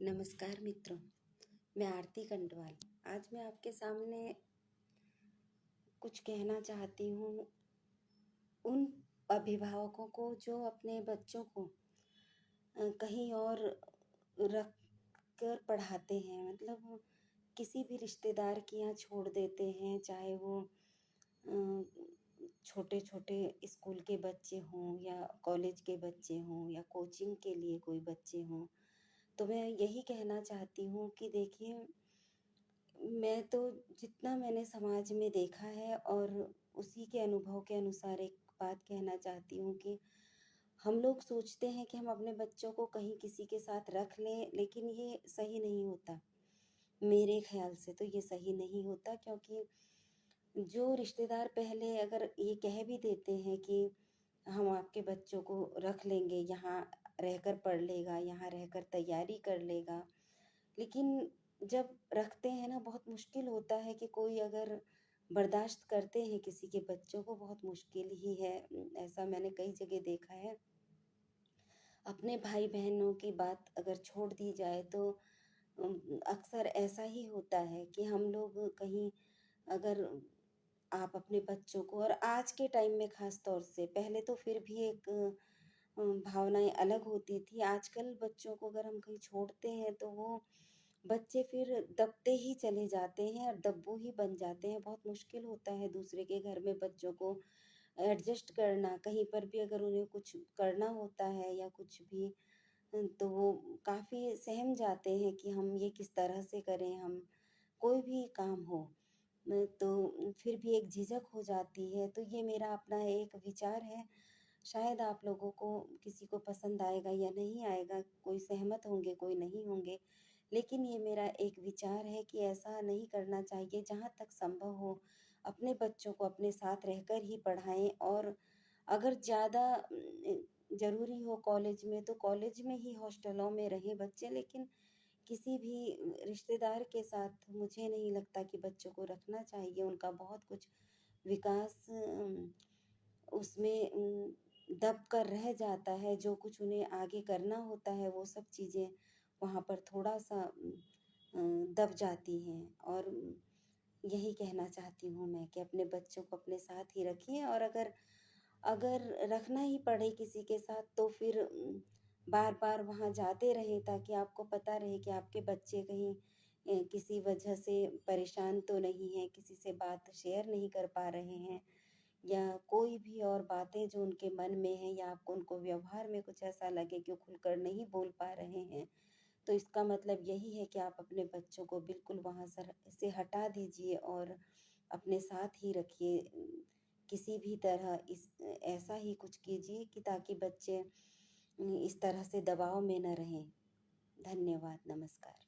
नमस्कार मित्रों, मैं आरती कंटवाल। आज मैं आपके सामने कुछ कहना चाहती हूँ उन अभिभावकों को जो अपने बच्चों को कहीं और रख कर पढ़ाते हैं। मतलब किसी भी रिश्तेदार के यहाँ छोड़ देते हैं, चाहे वो छोटे छोटे स्कूल के बच्चे हों या कॉलेज के बच्चे हों या कोचिंग के लिए कोई बच्चे हों। तो मैं यही कहना चाहती हूँ कि देखिए, मैं तो जितना मैंने समाज में देखा है और उसी के अनुभव के अनुसार एक बात कहना चाहती हूँ कि हम लोग सोचते हैं कि हम अपने बच्चों को कहीं किसी के साथ रख लें, लेकिन ये सही नहीं होता। मेरे ख्याल से तो ये सही नहीं होता, क्योंकि जो रिश्तेदार पहले अगर ये कह भी देते हैं कि हम आपके बच्चों को रख लेंगे, यहाँ रहकर पढ़ लेगा, यहाँ रहकर तैयारी कर लेगा, लेकिन जब रखते हैं ना, बहुत मुश्किल होता है कि कोई अगर बर्दाश्त करते हैं किसी के बच्चों को, बहुत मुश्किल ही है। ऐसा मैंने कई जगह देखा है। अपने भाई बहनों की बात अगर छोड़ दी जाए तो अक्सर ऐसा ही होता है कि हम लोग कहीं अगर आप अपने बच्चों को, और आज के टाइम में ख़ास तौर से, पहले तो फिर भी एक भावनाएँ अलग होती थी। आजकल बच्चों को अगर हम कहीं छोड़ते हैं तो वो बच्चे फिर दबते ही चले जाते हैं और दब्बू ही बन जाते हैं। बहुत मुश्किल होता है दूसरे के घर में बच्चों को एडजस्ट करना। कहीं पर भी अगर उन्हें कुछ करना होता है या कुछ भी, तो वो काफ़ी सहम जाते हैं कि हम ये किस तरह से करें, हम कोई भी काम हो। तो फिर भी एक झिझक हो जाती है। तो ये मेरा अपना एक विचार है। शायद आप लोगों को किसी को पसंद आएगा या नहीं आएगा, कोई सहमत होंगे, कोई नहीं होंगे। लेकिन ये मेरा एक विचार है कि ऐसा नहीं करना चाहिए। जहाँ तक संभव हो, अपने बच्चों को अपने साथ रहकर ही पढ़ाएँ, और अगर ज़्यादा ज़रूरी हो कॉलेज में, तो कॉलेज में ही हॉस्टलों में रहें बच्चे। लेकिन किसी भी रिश्तेदार के साथ मुझे नहीं लगता कि बच्चों को रखना चाहिए। उनका बहुत कुछ विकास उसमें दब कर रह जाता है। जो कुछ उन्हें आगे करना होता है, वो सब चीज़ें वहाँ पर थोड़ा-सा दब जाती हैं। और यही कहना चाहती हूँ मैं कि अपने बच्चों को अपने साथ ही रखिए, और अगर अगर रखना ही पड़े किसी के साथ, तो फिर बार-बार वहाँ जाते रहें, ताकि आपको पता रहे कि आपके बच्चे कहीं किसी वजह से परेशान तो नहीं हैं, किसी से बात शेयर नहीं कर पा रहे हैं, या कोई भी और बातें जो उनके मन में हैं, या आपको उनको व्यवहार में कुछ ऐसा लगे कि वो खुलकर नहीं बोल पा रहे हैं। तो इसका मतलब यही है कि आप अपने बच्चों को बिल्कुल वहाँ से हटा दीजिए और अपने साथ ही रखिए। किसी भी तरह ऐसा ही कुछ कीजिए कि ताकि बच्चे इस तरह से दबाव में न रहें। धन्यवाद, नमस्कार।